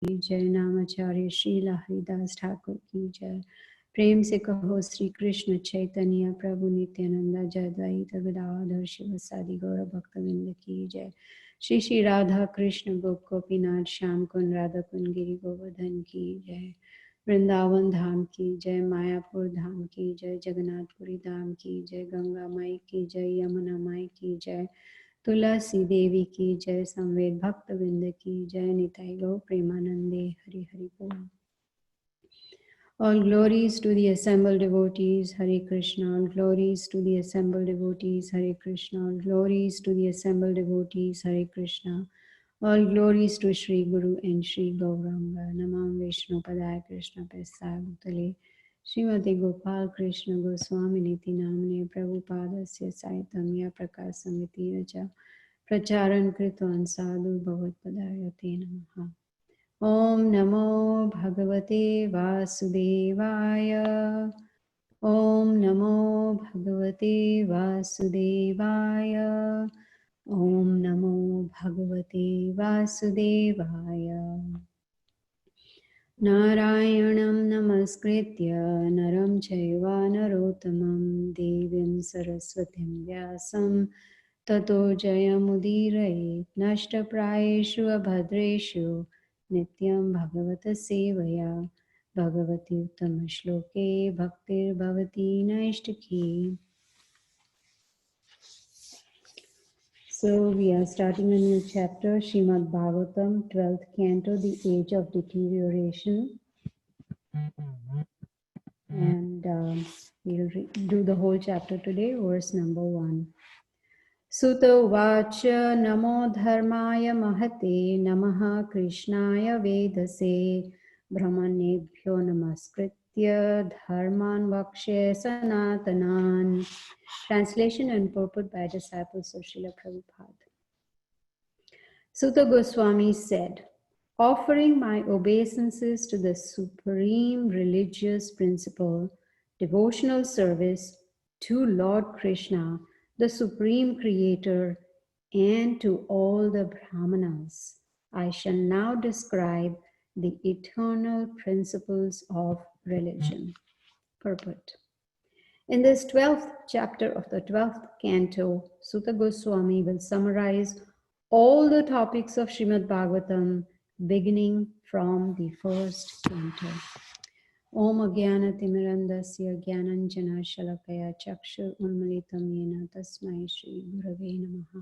जय नामाचार्य श्रील हरिदास ठाकुर की जय। प्रेम से कहो श्री कृष्ण चैतन्य प्रभु नित्यानंदा जय द्वैत गदाधर शिवसादि गौर भक्तविंद की जय। श्री श्री राधा कृष्ण गोपीनाथ श्याम कुंड राधा कुंड गिरि गोवर्धन की जय। वृंदावन धाम की जय, मायापुर धाम की जय, जगन्नाथपुरी धाम की जय, गंगा माई की जय, यमुना माई की जय, तुलसी देवी की जय, संवेद भक्त विंद की जय, निताई गौ प्रेमानंदे हरि हरि बोल। All glories to the assembled devotees, Hare Krishna. All glories to the assembled devotees, Hare Krishna. All glories to the assembled devotees, Hare Krishna. All glories to Sri Guru and Sri Gauranga. Namam Vishnu Padaya Krishna Pesaya Bhutale. Srimati Gopal Krishna Goswami Niti Namne Prabhupadasya Saitamya Prakasamiti Raja Pracharan Kritan Sadhu Bhavat Padaya Te Namaha. Om Namo Bhagavate Vasudevaya. Om Namo Bhagavate Vasudevaya. Om Namo Bhagavate Vasudevaya. Narayanam Namaskritya Naram Chaiva Narottamam Devim Saraswatim Vyasam Tato Jayamudire Nashtaprayeshu Abhadreshu Nityam Bhagavata Sevaya Bhagavati Uttama Shloke Bhaktir Bhavati Naishtaki. So we are starting a new chapter, Srimad Bhagavatam, 12th Canto, the Age of Deterioration. And we'll do the whole chapter today, verse number 1. Sutta Vacha Namo Dharmaya Mahate Namaha Krishnaya Vedase Brahmanebhyo Namaskritya Dharman Vakshe Sanatanan. Translation and purport by disciples of Srila Prabhupada. Sutta Goswami said, offering my obeisances to the supreme religious principle, devotional service to Lord Krishna, the supreme creator, and to all the Brahmanas, I shall now describe the eternal principles of religion. Purport. In this 12th chapter of the 12th canto, Sutta Goswami will summarize all the topics of Srimad Bhagavatam beginning from the first canto. Om Agyana Timirandasya Gyananjana Shalakaya Chakshur Unmalitam Yena Tasmai Shri Gurave Namaha.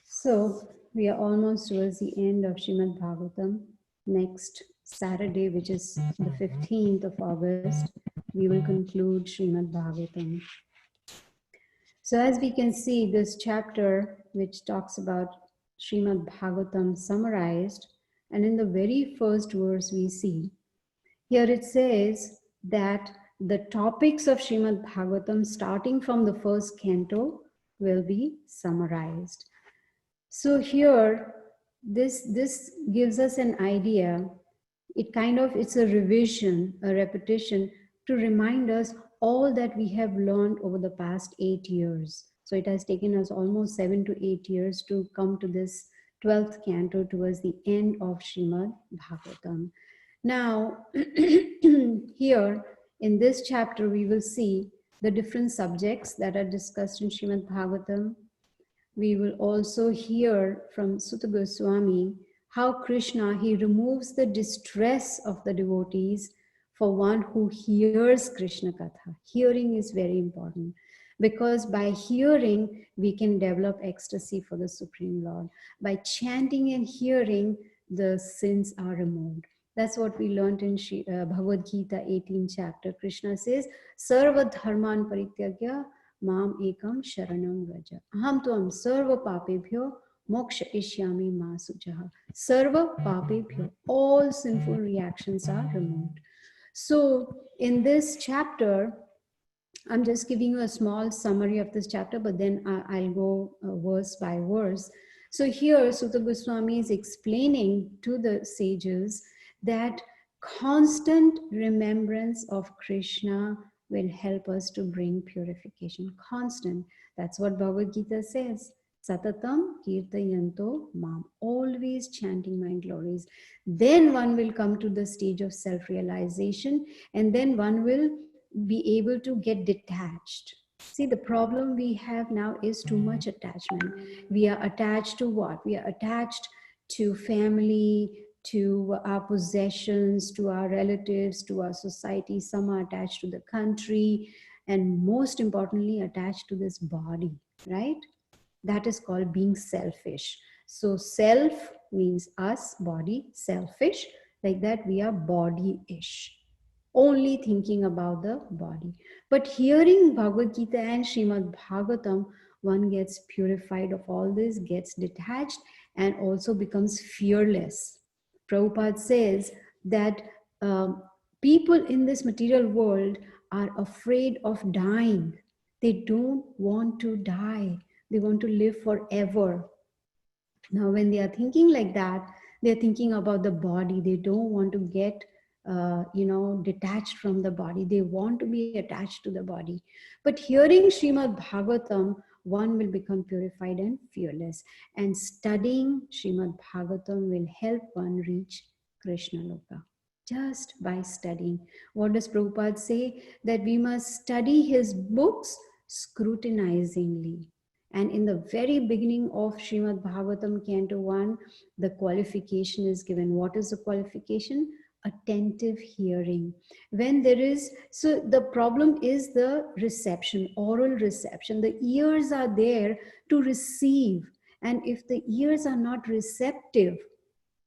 So, we are almost towards the end of Srimad Bhagavatam. Next Saturday, which is the 15th of August, we will conclude Srimad Bhagavatam. So as we can see, this chapter, which talks about Srimad Bhagavatam summarized, and in the very first verse we see, here it says that the topics of Srimad Bhagavatam starting from the first canto will be summarized. So here, this gives us an idea. It's a revision, a repetition to remind us all that we have learned over the past 8 years. So it has taken us almost 7 to 8 years to come to this 12th canto towards the end of Srimad Bhagavatam. Now, here in this chapter, we will see the different subjects that are discussed in Srimad Bhagavatam. We will also hear from Sutta Goswami how Krishna, he removes the distress of the devotees for one who hears Krishna Katha. Hearing is very important because by hearing, we can develop ecstasy for the Supreme Lord. By chanting and hearing, the sins are removed. That's what we learned in Bhagavad Gita 18th chapter. Krishna says, Sarva dharman parityagya Mam ekam sharanam vraja. Aham tuam sarva papebhyo moksha ishyami ma sujaha. Sarva papebhyo. All sinful reactions are removed. So in this chapter, I'm just giving you a small summary of this chapter, but then I'll go verse by verse. So here Sutta Goswami is explaining to the sages that constant remembrance of Krishna will help us to bring purification. Constant. That's what Bhagavad Gita says. Satatam kirtayanto mam, always chanting my glories. Then one will come to the stage of self-realization, and then one will be able to get detached. See, the problem we have now is too much attachment. We are attached to what? We are attached to family, to our possessions, to our relatives, to our society. Some are attached to the country, and most importantly, attached to this body, right? That is called being selfish. So self means us, body, selfish. Like that, we are body-ish, only thinking about the body. But hearing Bhagavad Gita and Srimad Bhagavatam, one gets purified of all this, gets detached, and also becomes fearless. Prabhupada says that people in this material world are afraid of dying. They don't want to die. They want to live forever. Now, when they are thinking like that, they're thinking about the body. They don't want to get, detached from the body. They want to be attached to the body. But hearing Srimad Bhagavatam, one will become purified and fearless. And studying Srimad Bhagavatam will help one reach Krishna Loka. Just by studying. What does Prabhupada say? That we must study his books scrutinizingly. And in the very beginning of Srimad Bhagavatam, Canto 1, the qualification is given. What is the qualification? Attentive hearing. When there is, so the problem is the reception, oral reception. The ears are there to receive. And if the ears are not receptive,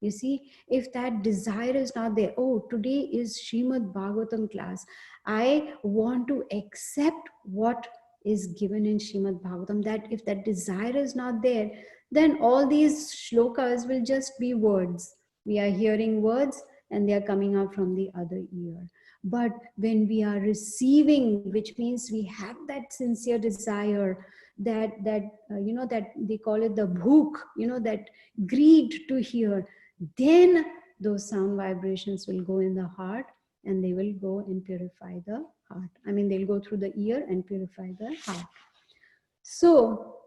you see, if that desire is not there, oh, today is Srimad Bhagavatam class. I want to accept what is given in Srimad Bhagavatam. That if that desire is not there, then all these shlokas will just be words. We are hearing words and they are coming out from the other ear. But when we are receiving, which means we have that sincere desire, that they call it the bhook, that greed to hear, then those sound vibrations will go in the heart and they will go and purify the heart. I mean, they'll go through the ear and purify the heart. So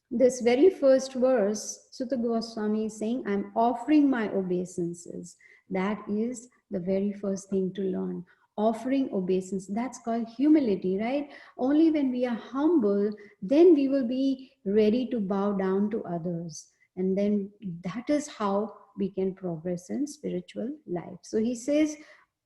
this very first verse, Sutta Goswami is saying, I'm offering my obeisances. That is the very first thing to learn. Offering obeisance, that's called humility, right? Only when we are humble, then we will be ready to bow down to others. And then that is how we can progress in spiritual life. So he says,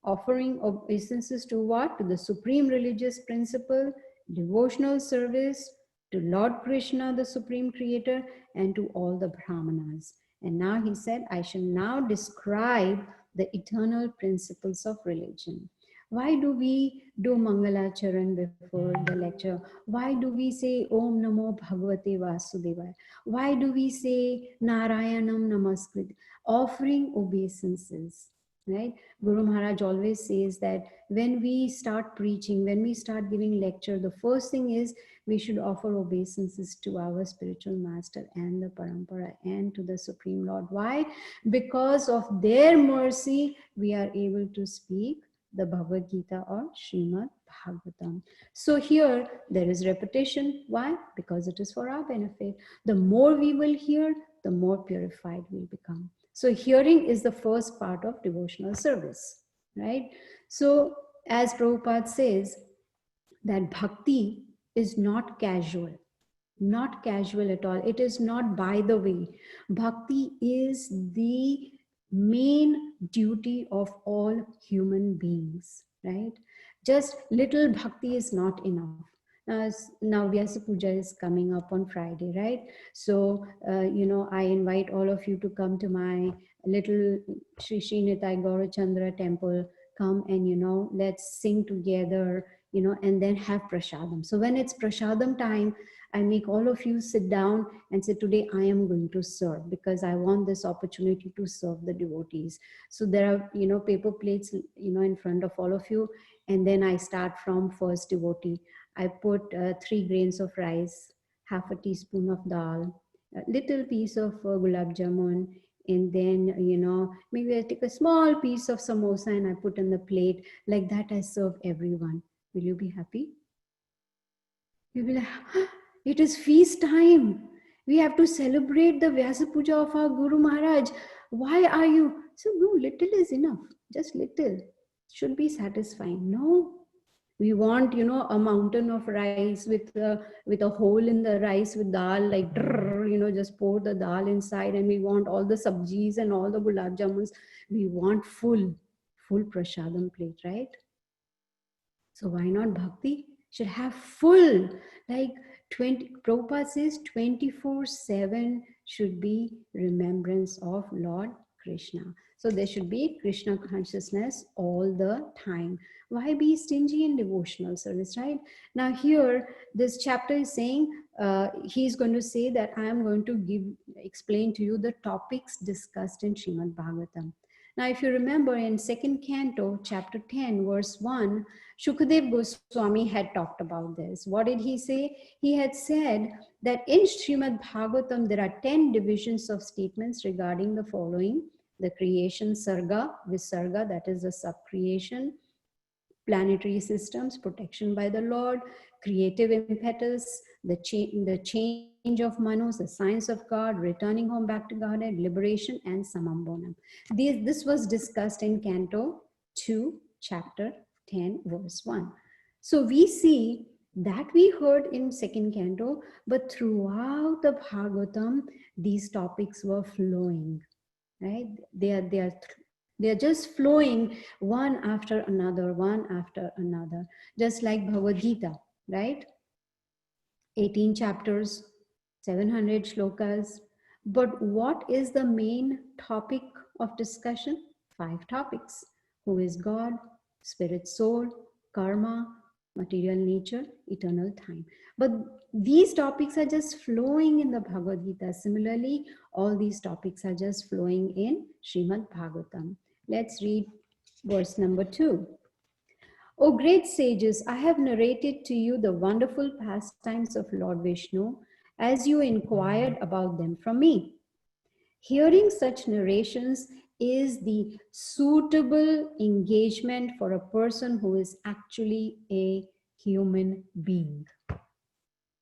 offering obeisances to what? To the supreme religious principle, devotional service, to Lord Krishna, the Supreme Creator, and to all the Brahmanas. And now he said, I shall now describe the eternal principles of religion. Why do we do Mangalacharan before the lecture? Why do we say Om Namo Bhagavate Vasudevaya? Why do we say Narayanam Namaskrit? Offering obeisances, right? Guru Maharaj always says that when we start preaching, when we start giving lecture, the first thing is we should offer obeisances to our spiritual master and the parampara and to the Supreme Lord. Why? Because of their mercy, we are able to speak the Bhagavad Gita or Srimad Bhagavatam. So here there is repetition. Why? Because it is for our benefit. The more we will hear, the more purified we'll become. So hearing is the first part of devotional service, right? So as Prabhupada says, that bhakti is not casual at all. It is not by the way. Bhakti is the main duty of all human beings, right? Just little bhakti is not enough. Now Vyasa Puja is coming up on Friday, right? So, I invite all of you to come to my little Sri Nitai Gaurachandra temple. Come and, let's sing together, and then have prasadam. So when it's prasadam time, I make all of you sit down and say, today I am going to serve because I want this opportunity to serve the devotees. So there are, paper plates, in front of all of you. And then I start from first devotee. I put 3 grains of rice, half a teaspoon of dal, a little piece of gulab jamun, and then, maybe I take a small piece of samosa and I put on the plate. Like that, I serve everyone. Will you be happy? You'll be like, it is feast time. We have to celebrate the Vyasa Puja of our Guru Maharaj. Why are you? So, no, little is enough. Just little should be satisfying. No, we want, a mountain of rice with a hole in the rice with dal, like, just pour the dal inside, and we want all the sabjis and all the gulab jamuns. We want full prasadam plate, right? So why not bhakti? Should have full, like 20, Prabhupada says 24/7 should be remembrance of Lord Krishna. So there should be Krishna consciousness all the time. Why be stingy in devotional service, right? Now here, this chapter is saying, he's going to say that I am going to explain to you the topics discussed in Srimad Bhagavatam. Now, if you remember in second canto, chapter 10, verse 1, Shukadev Goswami had talked about this. What did he say? He had said that in Srimad Bhagavatam, there are 10 divisions of statements regarding the following: the creation, sarga, visarga, that is the sub-creation, planetary systems, protection by the Lord, creative impetus, the change of manos, the science of God, returning home back to Godhead, liberation, and samambonam. This was discussed in Canto 2, chapter 10, verse 1. So we see that we heard in second canto, but throughout the Bhagavatam, these topics were flowing, right? They are just flowing one after another, just like Bhagavad Gita, right? 18 chapters, 700 shlokas. But what is the main topic of discussion? 5 topics: who is God, spirit, soul, karma, material nature, eternal time. But these topics are just flowing in the Bhagavad Gita. Similarly, all these topics are just flowing in Srimad Bhagavatam. Let's read verse number 2. O great sages, I have narrated to you the wonderful pastimes of Lord Vishnu as you inquired about them from me. Hearing such narrations is the suitable engagement for a person who is actually a human being.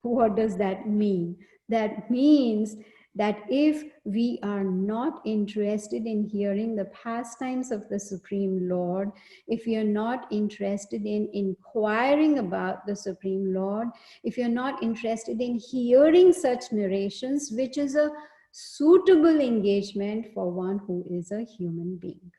What does that mean? That means that if we are not interested in hearing the pastimes of the Supreme Lord, if we are not interested in inquiring about the Supreme Lord, if you're not interested in hearing such narrations, which is a suitable engagement for one who is a human being.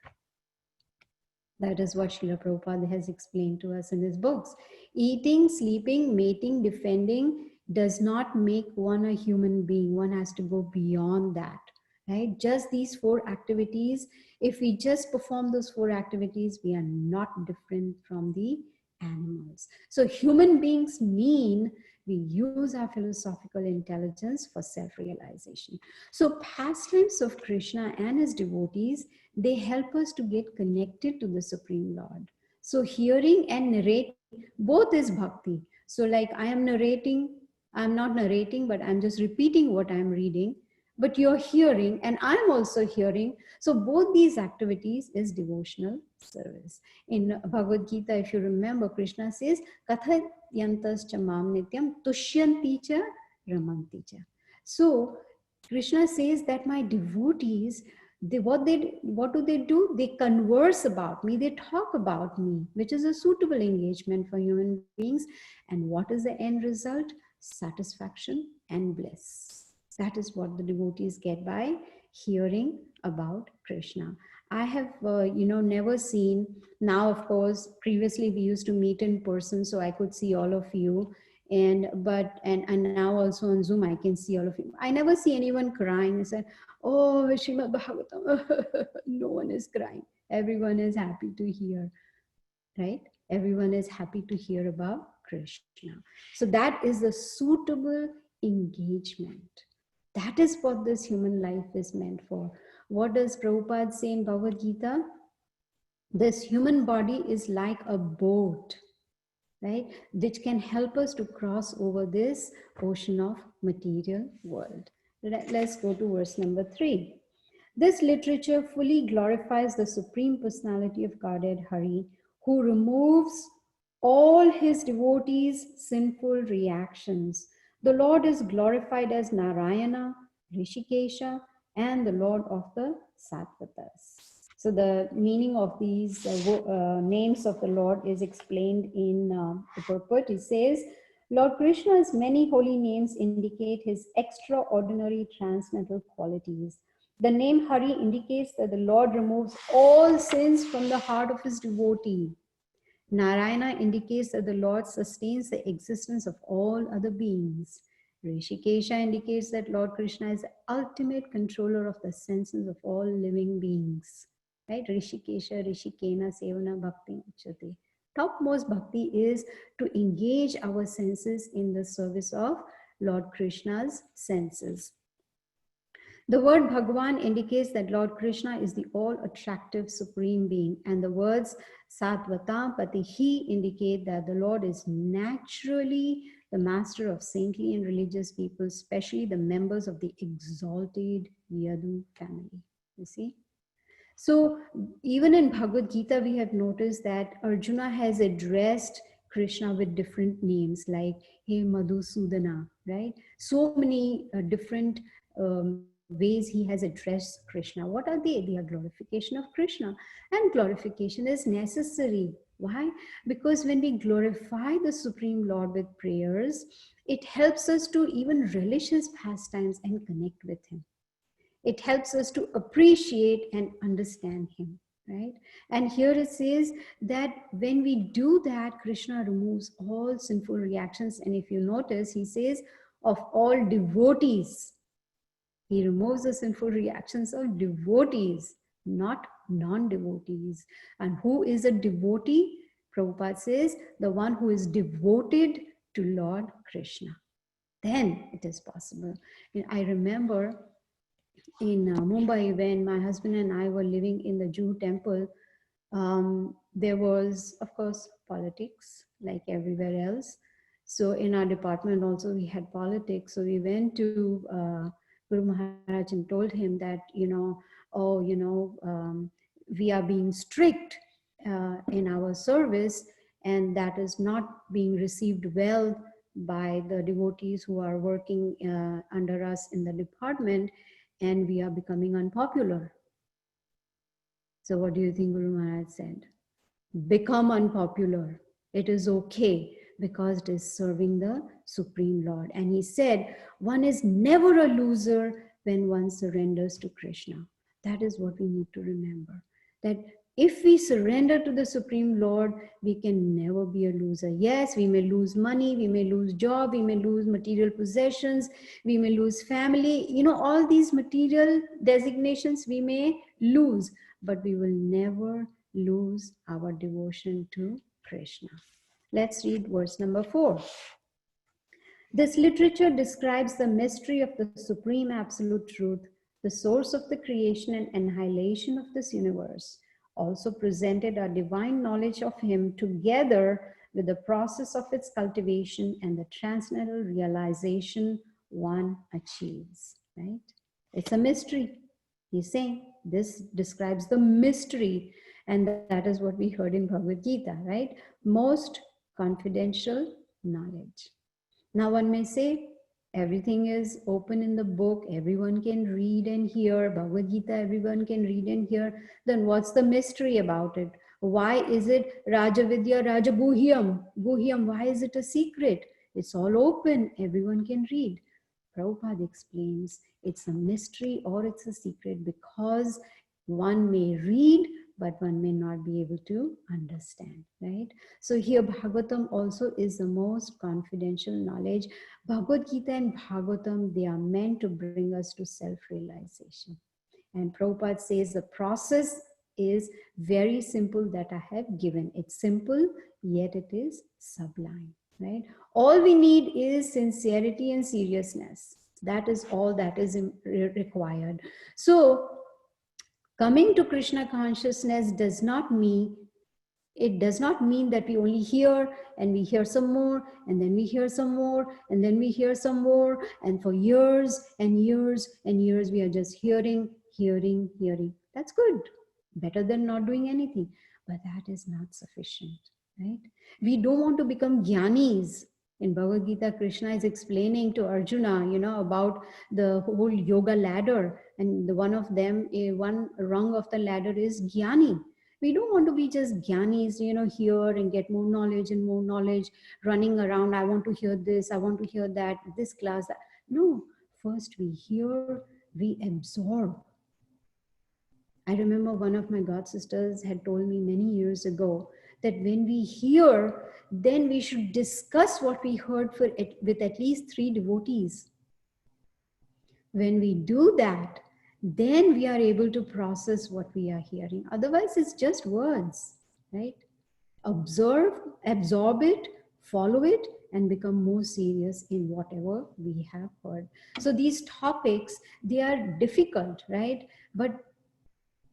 That is what Srila Prabhupada has explained to us in his books. Eating, sleeping, mating, defending does not make one a human being. One has to go beyond that, right? Just these 4 activities, if we just perform those 4 activities, we are not different from the animals. So human beings mean we use our philosophical intelligence for self-realization. So pastimes of Krishna and his devotees, they help us to get connected to the Supreme Lord. So hearing and narrating, both is bhakti. So like I'm not narrating, but I'm just repeating what I'm reading. But you're hearing and I'm also hearing. So both these activities is devotional service. In Bhagavad Gita, if you remember, Krishna says, Kathayantas cha mam nityam tushyanti cha ramanti cha. So Krishna says that my devotees, what do they do? They converse about me, they talk about me, which is a suitable engagement for human beings. And what is the end result? Satisfaction and bliss. That is what the devotees get by hearing about Krishna. I have, never seen. Now, of course, previously we used to meet in person, so I could see all of you. And now also on Zoom, I can see all of you. I never see anyone crying and say, "Oh, Srimad Bhagavatam." No one is crying. Everyone is happy to hear, right? Everyone is happy to hear about Krishna. So that is the suitable engagement. That is what this human life is meant for. What does Prabhupada say in Bhagavad Gita? This human body is like a boat, right? Which can help us to cross over this ocean of material world. Let's go to verse number 3. This literature fully glorifies the Supreme Personality of Godhead Hari, who removes all his devotees' sinful reactions The Lord is glorified as Narayana, Rishikesha, and the Lord of the Sattvatas. So the meaning of these names of the Lord is explained in the purport. It says, Lord Krishna's many holy names indicate his extraordinary transcendental qualities. The name Hari indicates that the Lord removes all sins from the heart of his devotee. Narayana indicates that the Lord sustains the existence of all other beings. Rishikesha indicates that Lord Krishna is the ultimate controller of the senses of all living beings. Right? Rishikesha, Rishikena, Sevana, Bhakti, Uchate. Topmost bhakti is to engage our senses in the service of Lord Krishna's senses. The word Bhagavan indicates that Lord Krishna is the all-attractive supreme being, and the words Sattvatam Patihi indicate that the Lord is naturally the master of saintly and religious people, especially the members of the exalted Yadu family. You see? So even in Bhagavad Gita, we have noticed that Arjuna has addressed Krishna with different names like Hey Madhusudana, right? So many different ways he has addressed Krishna. What are they? They are glorification of Krishna. And glorification is necessary. Why? Because when we glorify the Supreme Lord with prayers, it helps us to even relish his pastimes and connect with him. It helps us to appreciate and understand him, right? And here it says that when we do that, Krishna removes all sinful reactions. And if you notice, he says, of all devotees, he removes the sinful reactions of devotees, not non-devotees. And who is a devotee? Prabhupada says, the one who is devoted to Lord Krishna. Then it is possible. And I remember in Mumbai, when my husband and I were living in the Jew temple, there was, of course, politics like everywhere else. So in our department also we had politics. So we went to Guru Maharaj and told him that, we are being strict in our service, and that is not being received well by the devotees who are working under us in the department, and we are becoming unpopular. So what do you think Guru Maharaj said? Become unpopular. It is okay because it is serving the Supreme Lord. And he said, one is never a loser when one surrenders to Krishna. That is what we need to remember. That if we surrender to the Supreme Lord, we can never be a loser. Yes, we may lose money, we may lose job, we may lose material possessions, we may lose family. All these material designations we may lose, but we will never lose our devotion to Krishna. Let's read verse number 4. This literature describes the mystery of the supreme absolute truth, the source of the creation and annihilation of this universe. Also presented a divine knowledge of him together with the process of its cultivation and the transcendental realization one achieves, right? It's a mystery. He's saying this describes the mystery, and that is what we heard in Bhagavad Gita, right? Most confidential knowledge. Now one may say, everything is open in the book, everyone can read and hear, Bhagavad Gita everyone can read and hear, then what's the mystery about it? Why is it Rajavidya Rajaguhyam? Guhyam, why is it a secret? It's all open, everyone can read. Prabhupada explains it's a mystery or it's a secret because one may read, but one may not be able to understand, right? So here Bhagavatam also is the most confidential knowledge. Bhagavad Gita and Bhagavatam, they are meant to bring us to self-realization. And Prabhupada says the process is very simple that I have given. It's simple, yet it is sublime, right? All we need is sincerity and seriousness. That is all that is required. So coming to Krishna consciousness does not mean that we only hear and we hear some more and then we hear some more and then we hear some more, and for years and years and years we are just hearing. That's good, better than not doing anything, but that is not sufficient, right? We don't want to become jnanis In Bhagavad Gita, Krishna is explaining to Arjuna, about the whole yoga ladder. And one of them, one rung of the ladder is Jnani. We don't want to be just Jnanis, here and get more knowledge, running around. I want to hear this, I want to hear that, this class. No, first we hear, we absorb. I remember one of my god sisters had told me many years ago that when we hear, then we should discuss what we heard with at least 3 devotees. When we do that, then we are able to process what we are hearing. Otherwise, it's just words, right? Absorb it, follow it, and become more serious in whatever we have heard. So these topics, they are difficult, right? But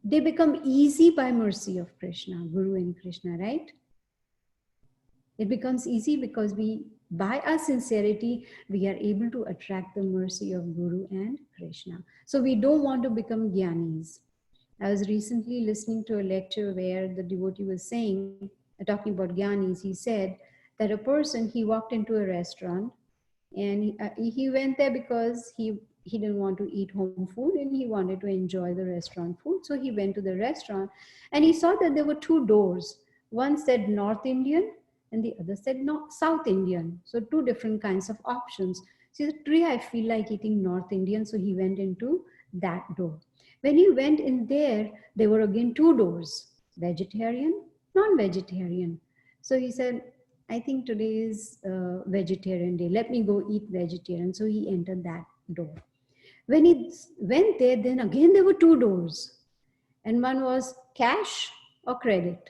they become easy by mercy of Krishna, Guru and Krishna, right? It becomes easy because by our sincerity, we are able to attract the mercy of Guru and Krishna. So we don't want to become Gyanis. I was recently listening to a lecture where the devotee was saying, talking about Gyanis, he said that a person, he walked into a restaurant and he went there because he didn't want to eat home food and he wanted to enjoy the restaurant food. So he went to the restaurant and he saw that there were 2 doors. One said North Indian and the other said South Indian. So 2 different kinds of options. So he said, today I feel like eating North Indian. So he went into that door. When he went in there were again 2 doors, vegetarian, non-vegetarian. So he said, I think today is vegetarian day. Let me go eat vegetarian. So he entered that door. When he went there, then again there were 2 doors. And one was cash or credit.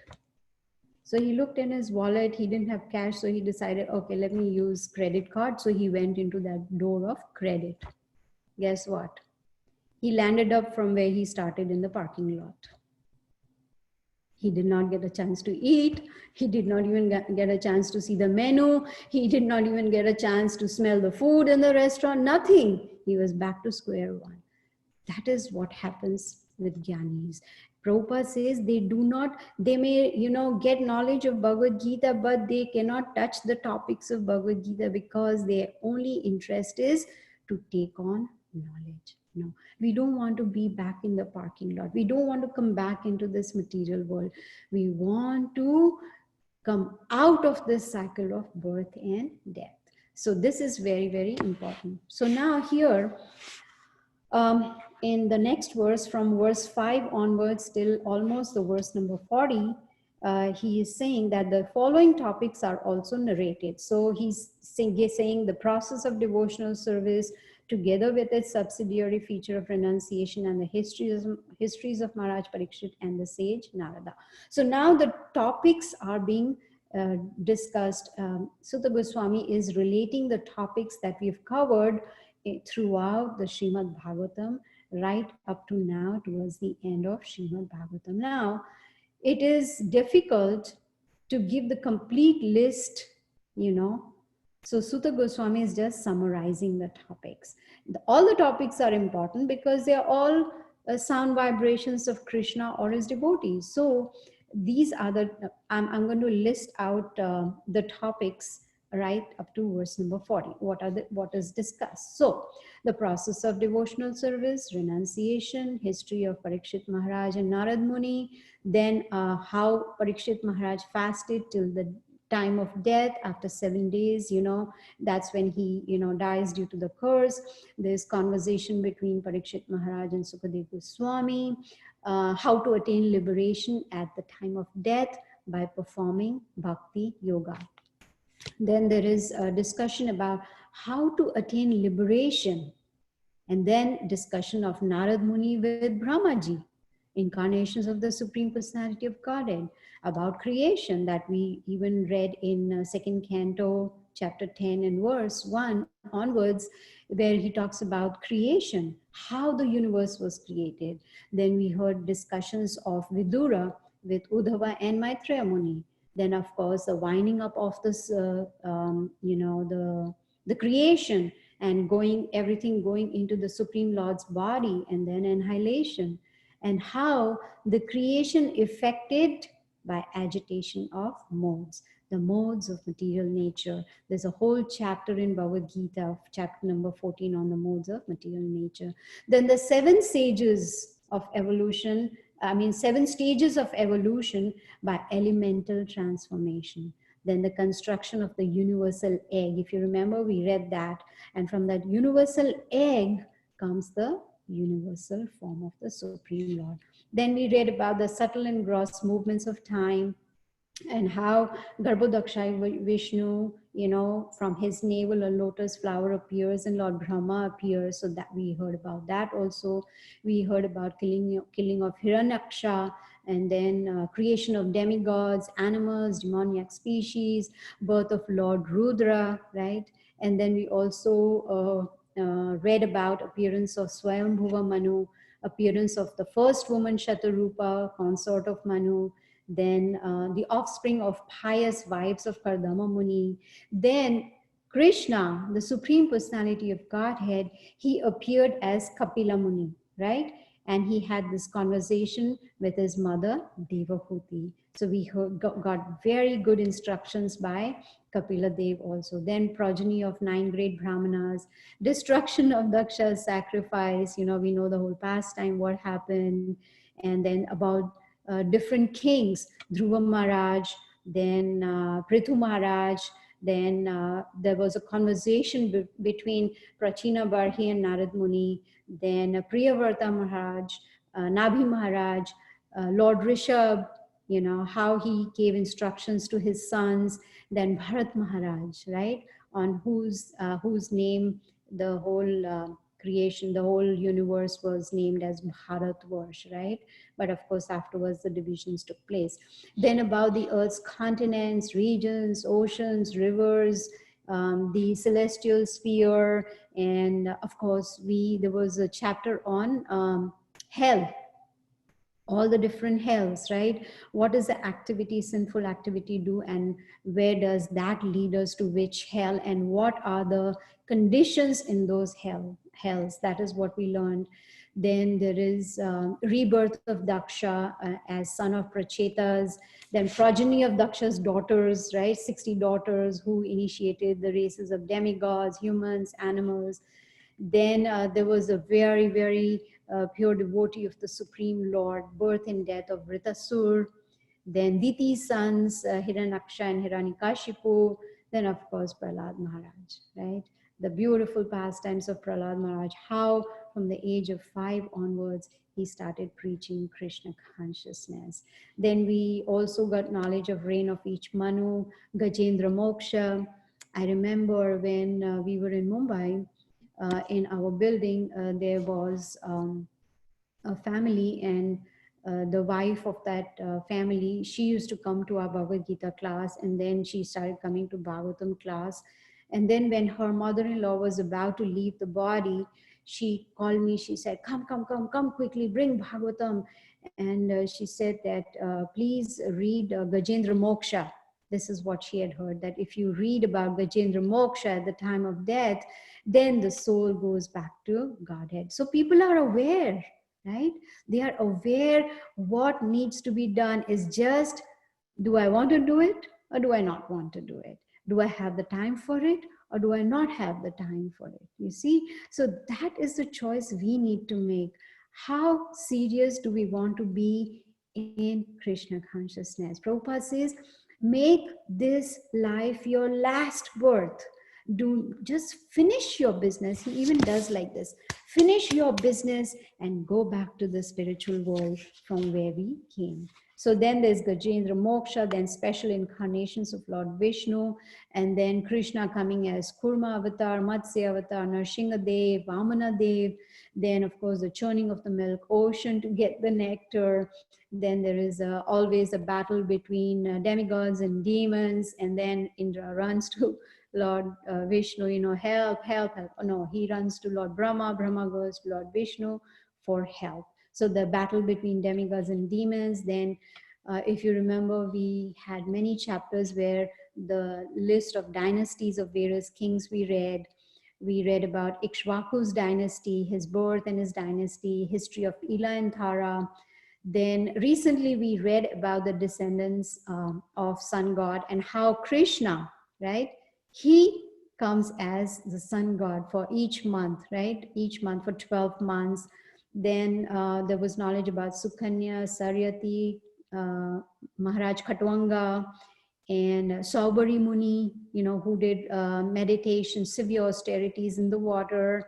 So he looked in his wallet. He didn't have cash. So he decided, okay, let me use credit card. So he went into that door of credit. Guess what? He landed up from where he started in the parking lot. He did not get a chance to eat. He did not even get a chance to see the menu. He did not even get a chance to smell the food in the restaurant. Nothing. He was back to square one. That is what happens with Gyanis. Prabhupada says they may, get knowledge of Bhagavad Gita, but they cannot touch the topics of Bhagavad Gita because their only interest is to take on knowledge. No, we don't want to be back in the parking lot. We don't want to come back into this material world. We want to come out of this cycle of birth and death. So this is very, very important. So now here, in the next verse, from verse 5 onwards till almost the verse number 40, he is saying that the following topics are also narrated. So he's saying the process of devotional service together with its subsidiary feature of renunciation and the histories of Maharaj Parikshit and the sage Narada. So now the topics are being discussed. Sutta Goswami is relating the topics that we've covered throughout the Srimad Bhagavatam right up to now towards the end of Srimad Bhagavatam. Now, it is difficult to give the complete list, So Sutta Goswami is just summarizing the topics. All the topics are important because they are all sound vibrations of Krishna or his devotees. So these are I'm going to list out the topics right up to verse number 40. What is discussed? So the process of devotional service, renunciation, history of Parikshit Maharaj and Narad Muni, then how Parikshit Maharaj fasted till the time of death after 7 days, that's when he, dies due to the curse. There's conversation between Parikshit Maharaj and Sukadev Goswami, how to attain liberation at the time of death by performing bhakti yoga. Then there is a discussion about how to attain liberation, and then discussion of Narad Muni with Brahmaji, incarnations of the Supreme Personality of Godhead, about creation that we even read in second Canto, chapter 10 and verse 1 onwards, where he talks about creation, how the universe was created. Then we heard discussions of Vidura with Uddhava and Maitreya Muni. Then, of course, the winding up of this, the creation and everything going into the Supreme Lord's body, and then annihilation, and how the creation affected by agitation of modes. the modes of material nature. There's a whole chapter in Bhagavad Gita, chapter number 14, on the modes of material nature. Then the seven stages of evolution, seven stages of evolution by elemental transformation. Then the construction of the universal egg. If you remember, we read that. And from that universal egg comes the universal form of the Supreme Lord. Then we read about the subtle and gross movements of time, and how Garbhodaksha Vishnu, from his navel a lotus flower appears and Lord Brahma appears. So that we heard about that also. We heard about killing of Hiranyaksha, and then creation of demigods, animals, demoniac species, birth of Lord Rudra, right? And then we also read about appearance of Swayambhuva Manu, appearance of the first woman Shatarupa, consort of Manu, then the offspring of pious wives of Kardama Muni. Then Krishna, the Supreme Personality of Godhead, he appeared as Kapila Muni, right? And he had this conversation with his mother, Devahuti. So we got very good instructions by Kapila Dev also. Then progeny of 9 great Brahmanas, destruction of Daksha's sacrifice. We know the whole pastime, what happened. And then about different kings, Dhruva Maharaj, then Prithu Maharaj, then there was a conversation between Prachina Barhi and Narad Muni, then Priyavrata Maharaj, Nabhi Maharaj, Lord Rishabh, how he gave instructions to his sons, then Bharat Maharaj, right, on whose name the whole creation, the whole universe was named as Bharatvarsh, right? But of course, afterwards, the divisions took place. Then about the Earth's continents, regions, oceans, rivers, the celestial sphere, and of course, there was a chapter on hell, all the different hells, right? What does the activity, sinful activity do, and where does that lead us to which hell, and what are the conditions in those hells? That is what we learned. Then there is rebirth of Daksha as son of Prachetas, then progeny of Daksha's daughters, right? 60 daughters who initiated the races of demigods, humans, animals. Then there was a very, very pure devotee of the Supreme Lord, birth and death of Vritasur. Then Diti's sons, Hiranyaksha and Hiranyakashipu. Then, of course, Prahlad Maharaj, right? The beautiful pastimes of Prahlad Maharaj, how from the age of 5 onwards, he started preaching Krishna consciousness. Then we also got knowledge of reign of each Manu, Gajendra Moksha. I remember when we were in Mumbai, in our building, there was a family, and the wife of that family, she used to come to our Bhagavad Gita class, and then she started coming to Bhagavatam class. And then when her mother-in-law was about to leave the body, she called me, she said, come quickly, bring Bhagavatam. And she said that, please read Gajendra Moksha. This is what she had heard, that if you read about Gajendra Moksha at the time of death, then the soul goes back to Godhead. So people are aware, right? They are aware what needs to be done is just, do I want to do it or do I not want to do it? Do I have the time for it or do I not have the time for it? You see? So that is the choice we need to make. How serious do we want to be in Krishna consciousness? Prabhupada says, make this life your last birth. Do just finish your business. He even does like this. Finish your business and go back to the spiritual world from where we came. So then there's Gajendra Moksha, then special incarnations of Lord Vishnu, and then Krishna coming as Kurma Avatar, Matsya Avatar, Narsingha Dev, Vamana Dev, then of course the churning of the milk ocean to get the nectar. Then there is always a battle between demigods and demons, and then Indra runs to Lord Vishnu, help. Oh, no, he runs to Lord Brahma. Brahma goes to Lord Vishnu for help. So the battle between demigods and demons. Then if you remember, we had many chapters where the list of dynasties of various kings we read. We read about Ikshvaku's dynasty, his birth and his dynasty, history of Ila and Thara. Then recently we read about the descendants of sun god and how Krishna, right? He comes as the sun god for each month, right? Each month for 12 months. Then there was knowledge about Sukanya, Saryati, Maharaj Khatwanga, and Saubari Muni, who did meditation, severe austerities in the water.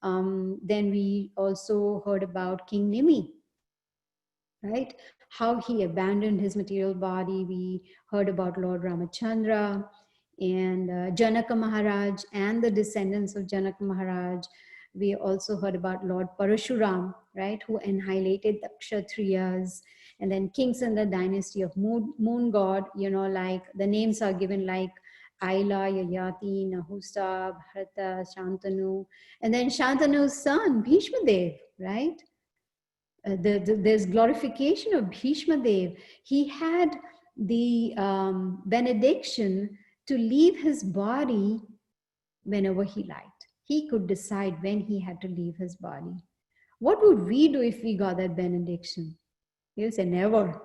Then we also heard about King Nimi, right? How he abandoned his material body. We heard about Lord Ramachandra and Janaka Maharaj and the descendants of Janaka Maharaj. We also heard about Lord Parashuram, right, who annihilated the Kshatriyas. And then kings in the dynasty of moon god, like the names are given like Aila, Yayati, Nahusa, Bharata, Shantanu. And then Shantanu's son, Bhishma Dev, right? There's glorification of Bhishma Dev. He had the benediction to leave his body whenever he liked. He could decide when he had to leave his body. What would we do if we got that benediction? You say, never.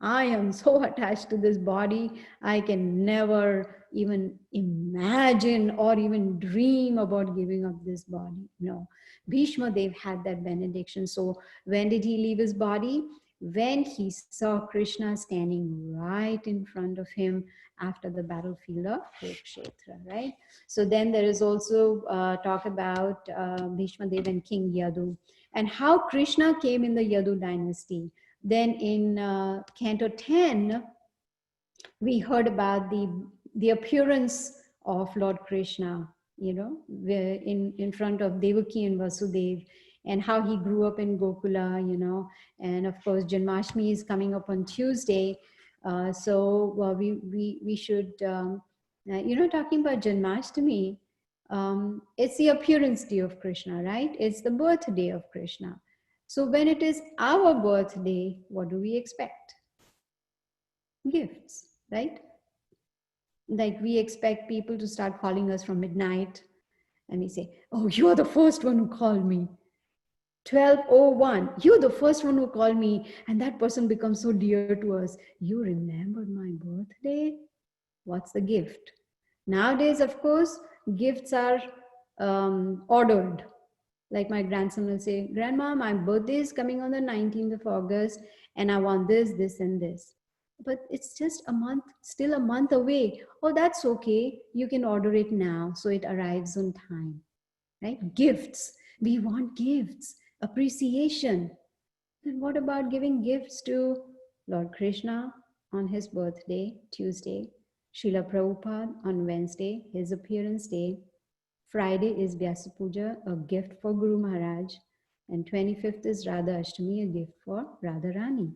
I am so attached to this body, I can never even imagine or even dream about giving up this body. No. Bhishma Dev had that benediction. So when did he leave his body? When he saw Krishna standing right in front of him after the battlefield of Kurukshetra, right? So then there is also talk about Bhishma Dev and King Yadu and how Krishna came in the Yadu dynasty. Then in Canto 10, we heard about the appearance of Lord Krishna, in front of Devaki and Vasudev, and how he grew up in Gokula, and of course Janmashtami is coming up on Tuesday, so we should, talking about Janmashtami, it's the appearance day of Krishna, right? It's the birthday of Krishna. So when it is our birthday, what do we expect? Gifts, right? Like we expect people to start calling us from midnight and we say, oh, you're the first one who called me. 12:01, you're the first one who called me, and that person becomes so dear to us. You remembered my birthday? What's the gift? Nowadays, of course, gifts are ordered. Like my grandson will say, Grandma, my birthday is coming on the 19th of August and I want this, this, and this. But it's just a month, still a month away. Oh, that's okay. You can order it now so it arrives on time, right? Gifts. We want gifts, appreciation. Then what about giving gifts to Lord Krishna on his birthday, Tuesday, Srila Prabhupada on Wednesday, his appearance day, Friday is Vyasa Puja, a gift for Guru Maharaj, and 25th is Radha Ashtami, a gift for Radharani.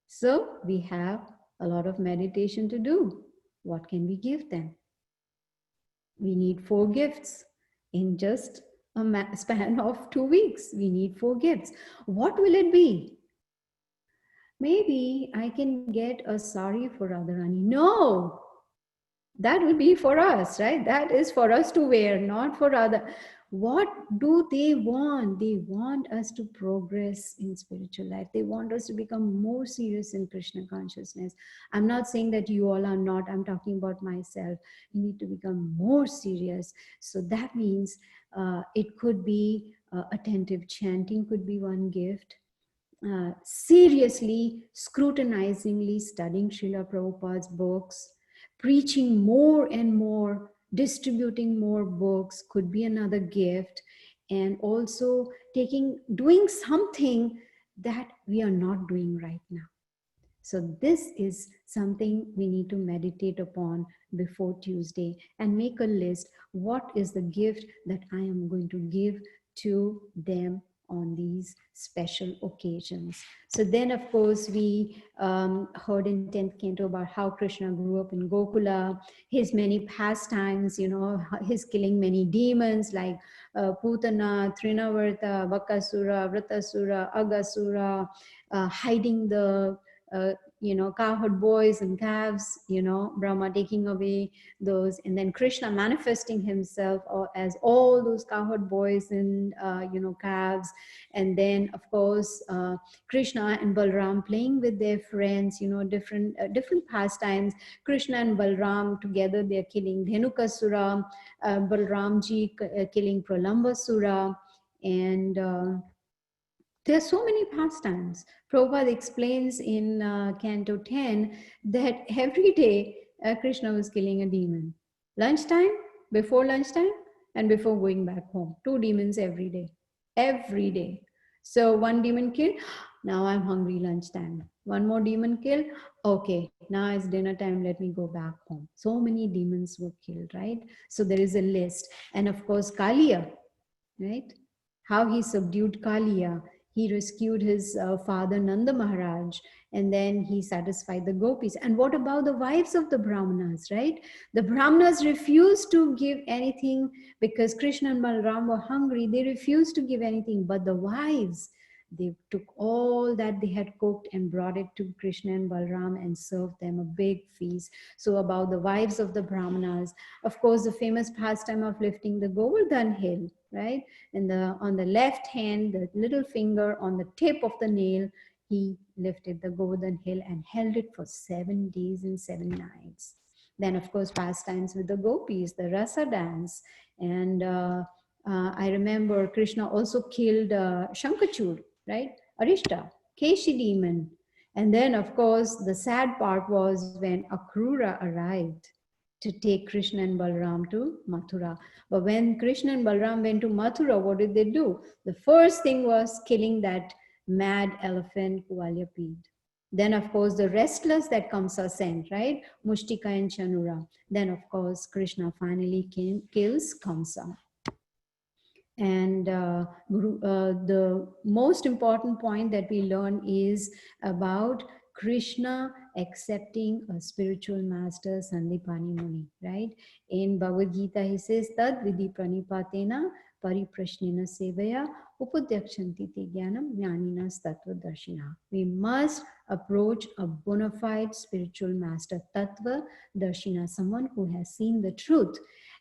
So we have a lot of meditation to do. What can we give them? We need 4 gifts in just a span of 2 weeks. We need 4 gifts. What will it be? Maybe I can get a sari for Radharani. No! That will be for us, right? That is for us to wear, not for other. What do they want? They want us to progress in spiritual life. They want us to become more serious in Krishna consciousness. I'm not saying that you all are not. I'm talking about myself. You need to become more serious. So that means it could be attentive chanting could be one gift. Seriously, scrutinizingly studying Srila Prabhupada's books, preaching more and more, distributing more books could be another gift, and also doing something that we are not doing right now. So this is something we need to meditate upon before Tuesday and make a list. What is the gift that I am going to give to them on these special occasions? So then, of course, we heard in 10th Canto about how Krishna grew up in Gokula, his many pastimes, his killing many demons like Putana, Trinavarta, Bakasura, Vratasura, Agasura, hiding the cowherd boys and calves, Brahma taking away those, and then Krishna manifesting himself as all those cowherd boys and, calves. And then, of course, Krishna and Balram playing with their friends, different pastimes. Krishna and Balram together, they're killing Dhenukasura, Balramji killing Pralambasura, and there are so many pastimes. Prabhupada explains in Canto 10 that every day Krishna was killing a demon. Lunchtime, before lunchtime, and before going back home. 2 demons every day. Every day. So one demon killed, now I'm hungry, lunchtime. One more demon killed, okay, now it's dinner time, let me go back home. So many demons were killed, right? So there is a list. And of course, Kaliya, right? How he subdued Kaliya. He rescued his father Nanda Maharaj, and then he satisfied the gopis. And what about the wives of the Brahmanas, right? The Brahmanas refused to give anything because Krishna and Balaram were hungry. They refused to give anything, but the wives, they took all that they had cooked and brought it to Krishna and Balaram and served them a big feast. So about the wives of the Brahmanas, of course, the famous pastime of lifting the Govardhan hill, right? And on the left hand, the little finger on the tip of the nail, he lifted the Govardhan hill and held it for 7 days and 7 nights. Then, of course, pastimes with the gopis, the rasa dance. And I remember Krishna also killed Shankachud, right? Arishta, Keshi demon. And then, of course, the sad part was when Akrura arrived to take Krishna and Balaram to Mathura. But when Krishna and Balaram went to Mathura, what did they do? The first thing was killing that mad elephant Kuvalyapid. Then, of course, the wrestlers that Kamsa sent, right? Mushtika and Chanura. Then, of course, Krishna finally kills Kamsa. And the most important point that we learn is about Krishna accepting a spiritual master, Sandipani Muni, right? In Bhagavad Gita, he says, Tad vidhi pranipatena pariprashnena sevaya upadyakshanti te jnanam jnaninas tattva darshina. We must approach a bona fide spiritual master, tattva darshina, someone who has seen the truth.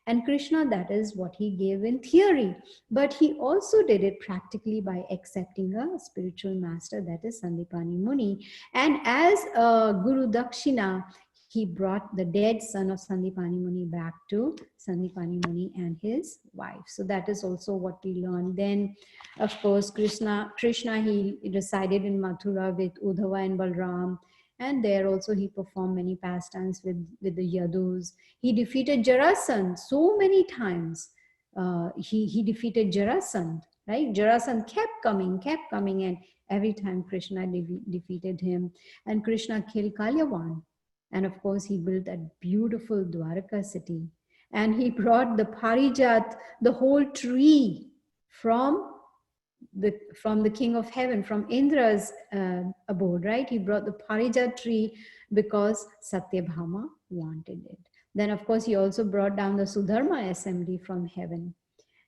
And Krishna, that is what he gave in theory. But he also did it practically by accepting a spiritual master, that is Sandipani Muni. And as a Guru Dakshina, he brought the dead son of Sandipani Muni back to Sandipani Muni and his wife. So that is also what we learned. Then, of course, Krishna, he resided in Mathura with Uddhava and Balram. And there also he performed many pastimes with the Yadus. He defeated Jarasandh so many times. He defeated Jarasandh, right? Jarasandh kept coming, and every time Krishna defeated him. And Krishna killed Kalyavan. And of course, he built that beautiful Dwaraka city. And he brought the Parijat, the whole tree, from the king of heaven, from Indra's abode, right? He brought the Parijat tree because Satyabhama wanted it. Then, of course, he also brought down the Sudharma assembly from heaven.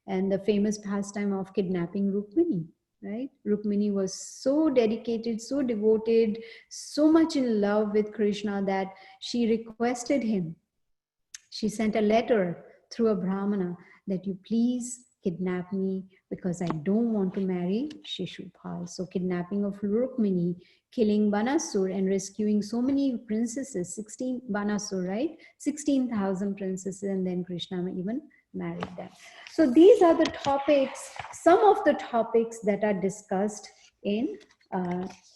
And the famous pastime of kidnapping Rukmini, right? Rukmini was so dedicated, so devoted, so much in love with Krishna that she requested him. She sent a letter through a Brahmana that you please kidnap me because I don't want to marry Shishupal. So kidnapping of Rukmini, killing Banasur and rescuing so many princesses, 16 Banasur, right? 16,000 princesses, and then Krishna even married them. So these are the topics, some of the topics that are discussed in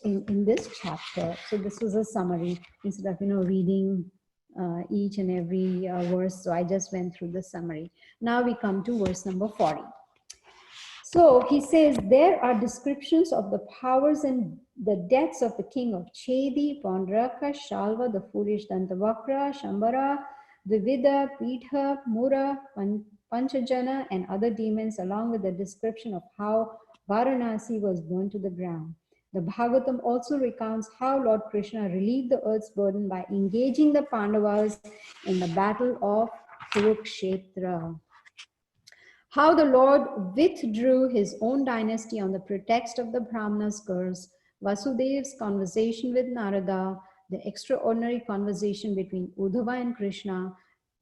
this chapter. So this was a summary instead of reading each and every verse. So I just went through the summary. Now we come to verse number 40. So he says, there are descriptions of the powers and the deaths of the king of Chedi, Pondraka, Shalva, the foolish Dantavakra, Shambara, Dvivida, Pitha, Mura, Panchajana, and other demons, along with the description of how Varanasi was burned to the ground. The Bhagavatam also recounts how Lord Krishna relieved the earth's burden by engaging the Pandavas in the battle of Kurukshetra. How the Lord withdrew his own dynasty on the pretext of the Brahmana's curse Vasudev's conversation with Narada, the extraordinary conversation between Uddhava and Krishna,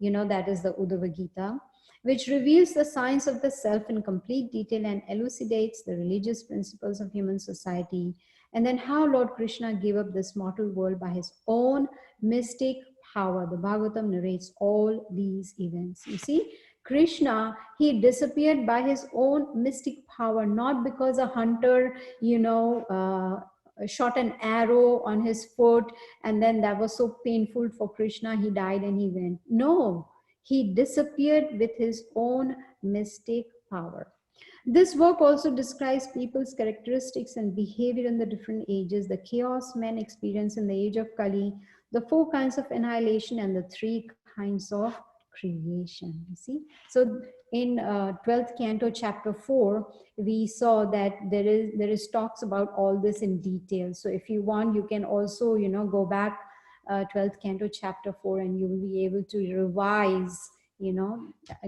that is the Uddhava Gita, which reveals the science of the self in complete detail and elucidates the religious principles of human society. And then how Lord Krishna gave up this mortal world by his own mystic power. The Bhagavatam narrates all these events. You see, Krishna, he disappeared by his own mystic power, not because a hunter, shot an arrow on his foot and then that was so painful for Krishna, he died and he went. No, he disappeared with his own mystic power. This work also describes people's characteristics and behavior in the different ages, the chaos men experience in the age of Kali, the 4 kinds of annihilation, and the 3 kinds of creation. You see, so in 12th Canto, chapter 4, we saw that there is talks about all this in detail. So if you want, you can also go back 12th Canto, chapter 4, and you will be able to revise,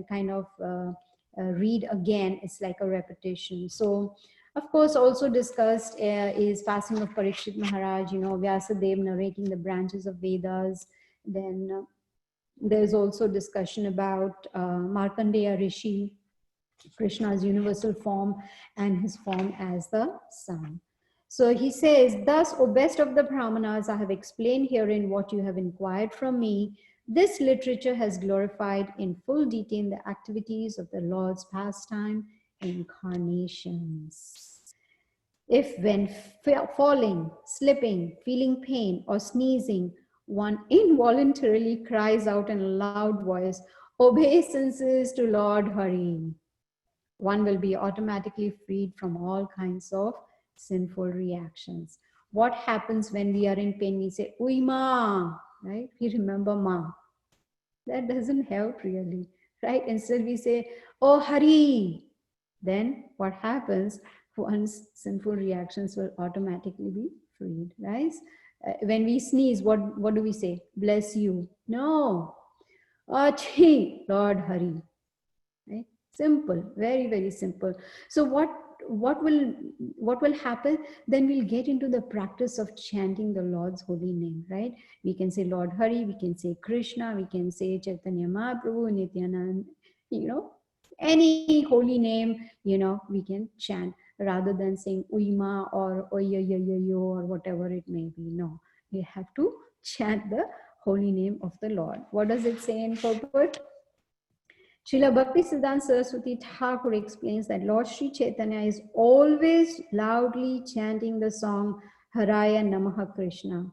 kind of. Read again. It's like a repetition. So of course also discussed is passing of Parikshit Maharaj, Vyasadeva narrating the branches of Vedas. Then there's also discussion about Markandeya Rishi, Krishna's universal form and his form as the sun. So he says, thus, O best of the Brahmanas, I have explained herein what you have inquired from me. This literature has glorified in full detail the activities of the Lord's pastime incarnations. If when falling, slipping, feeling pain, or sneezing, one involuntarily cries out in a loud voice, obeisances to Lord Hari, one will be automatically freed from all kinds of sinful reactions. What happens when we are in pain? We say, Ui ma, right? We remember ma. That doesn't help really, right? Instead we say, oh Hari. Then what happens? One's sinful reactions will automatically be freed, right? When we sneeze, what do we say? Bless you. No. Achi, Lord Hari. Right? Simple, very, very simple. So what will happen? Then we'll get into the practice of chanting the Lord's holy name, right? We can say Lord Hari, we can say Krishna, we can say Chaitanya Mahaprabhu, Nityanand, any holy name, we can chant rather than saying Uima or Oyo or whatever it may be. No, we have to chant the holy name of the Lord. What does it say in purport? Srila Bhaktisiddhanta Saraswati Thakur explains that Lord Sri Chaitanya is always loudly chanting the song Haraya Namaha Krishna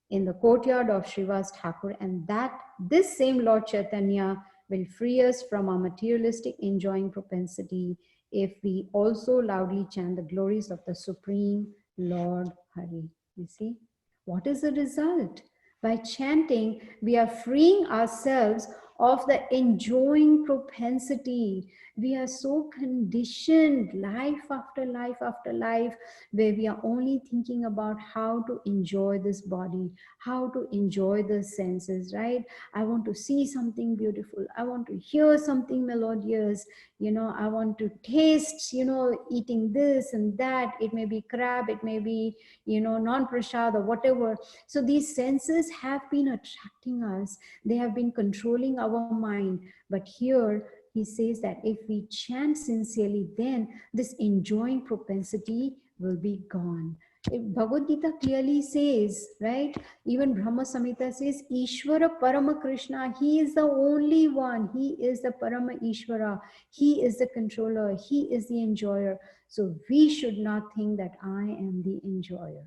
in the courtyard of Srivas Thakur, and that this same Lord Chaitanya will free us from our materialistic enjoying propensity if we also loudly chant the glories of the Supreme Lord Hari. You see, what is the result? By chanting, we are freeing ourselves of the enjoying propensity. We are so conditioned life after life after life, where we are only thinking about how to enjoy this body, how to enjoy the senses, right? I want to see something beautiful. I want to hear something melodious. I want to taste, eating this and that. It may be crab, it may be, non-prasad or whatever. So these senses have been attracting us. They have been controlling our mind. But here he says that if we chant sincerely, then this enjoying propensity will be gone. Bhagavad Gita clearly says, right? Even Brahma Samhita says, Ishvara Parama Krishna, he is the only one. He is the Parama Ishvara. He is the controller. He is the enjoyer. So we should not think that I am the enjoyer.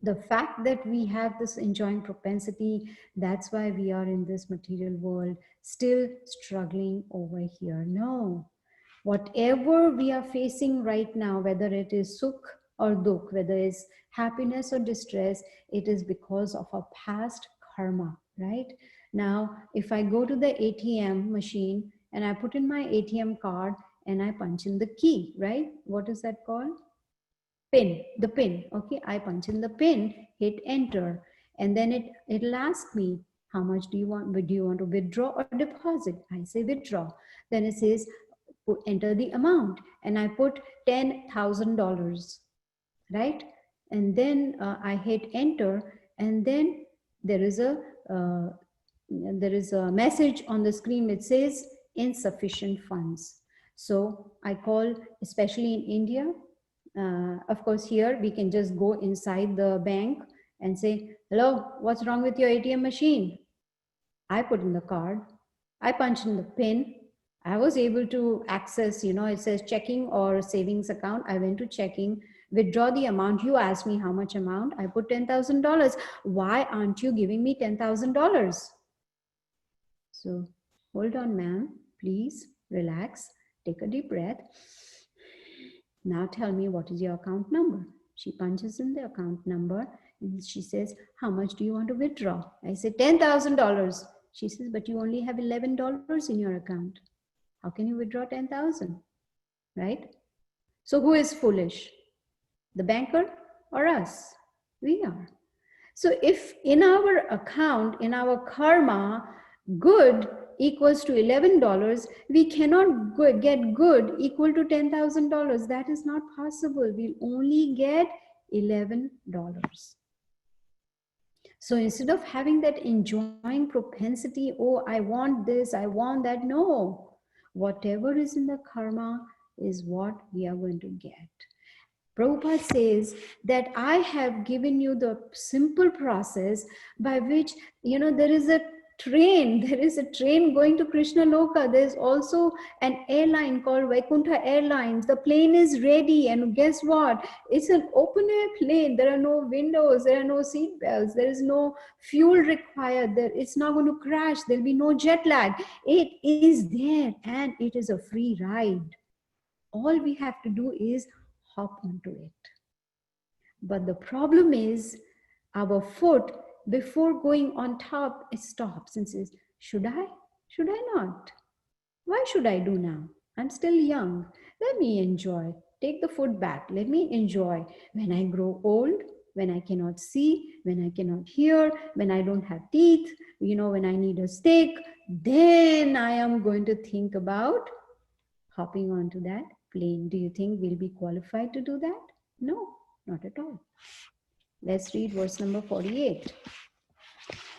The fact that we have this enjoying propensity, that's why we are in this material world, still struggling over here. No. Whatever we are facing right now, whether it is sukh or dukh, whether it's happiness or distress, it is because of our past karma, right? Now, if I go to the ATM machine and I put in my ATM card and I punch in the key, right? What is that called? Pin, the pin. Okay, I punch in the pin, hit enter, and then it'll ask me, how much do you want? Do you want to withdraw or deposit? I say withdraw. Then it says, enter the amount, and I put $10,000. right? And then I hit enter, and then there is a uh, message on the screen which says insufficient funds. So I call, especially in India, of course here we can just go inside the bank and say, hello, what's wrong with your ATM machine? I put in the card, I punched in the pin, I was able to access, it says checking or savings account. I went to checking, withdraw the amount. You asked me how much amount. I put $10,000. Why aren't you giving me $10,000? So hold on, ma'am. Please relax. Take a deep breath. Now tell me, what is your account number? She punches in the account number and she says, how much do you want to withdraw? I say $10,000. She says, but you only have $11 in your account. How can you withdraw 10,000? Right? So who is foolish? The banker or us? We are. So if in our account, in our karma, good equals to $11, we cannot get good equal to $10,000. That is not possible. We'll only get $11. So instead of having that enjoying propensity, oh, I want this, I want that, no. Whatever is in the karma is what we are going to get. Prabhupada says that I have given you the simple process by which, there is a train going to Krishna Loka. There's also an airline called Vaikuntha Airlines. The plane is ready, and guess what? It's an open air plane. There are no windows, there are no seat belts, there is no fuel required. It's not going to crash, there'll be no jet lag. It is there and it is a free ride. All we have to do is hop onto it. But the problem is our foot, before going on top, it stops and says, should I? Should I not? Why should I do now? I'm still young. Let me enjoy. Take the foot back. Let me enjoy. When I grow old, when I cannot see, when I cannot hear, when I don't have teeth, when I need a stick, then I am going to think about hopping onto that plane. Do you think we'll be qualified to do that? No, not at all. Let's read verse number 48.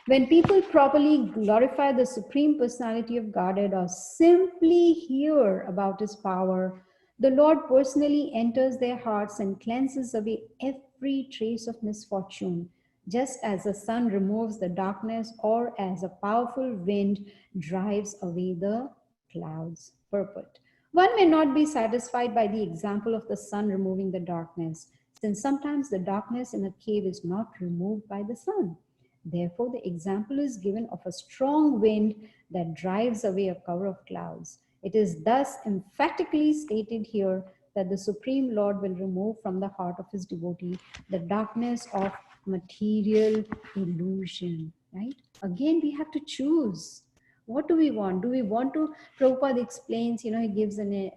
When people properly glorify the Supreme Personality of Godhead or simply hear about His power, the Lord personally enters their hearts and cleanses away every trace of misfortune, just as the sun removes the darkness or as a powerful wind drives away the clouds. Purport. One may not be satisfied by the example of the sun removing the darkness, since sometimes the darkness in a cave is not removed by the sun. Therefore, the example is given of a strong wind that drives away a cover of clouds. It is thus emphatically stated here that the Supreme Lord will remove from the heart of His devotee the darkness of material illusion, right? Again, we have to choose. What do we want? Do we want to, Prabhupada explains, he gives an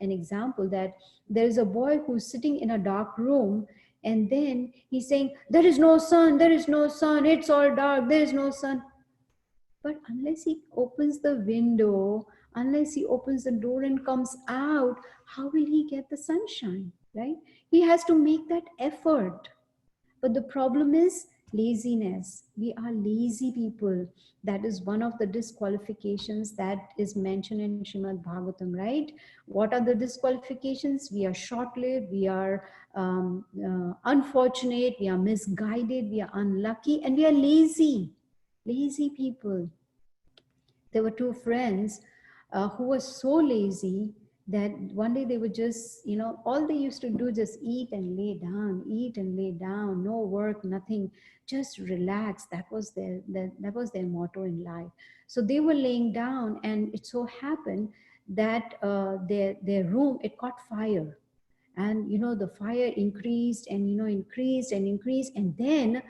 example that there is a boy who's sitting in a dark room, and then he's saying, there is no sun, it's all dark, there is no sun. But unless he opens the window, unless he opens the door and comes out, how will he get the sunshine, right? He has to make that effort. But the problem is laziness. We are lazy people. That is one of the disqualifications that is mentioned in Srimad Bhagavatam, right? What are the disqualifications? We are short-lived, we are unfortunate, we are misguided, we are unlucky, and we are lazy. Lazy people. There were two friends who were so lazy that one day they would just, all they used to do just eat and lay down, no work, nothing, just relax. That was their motto in life. So they were laying down, and it so happened that their room, it caught fire. And the fire increased and increased, and then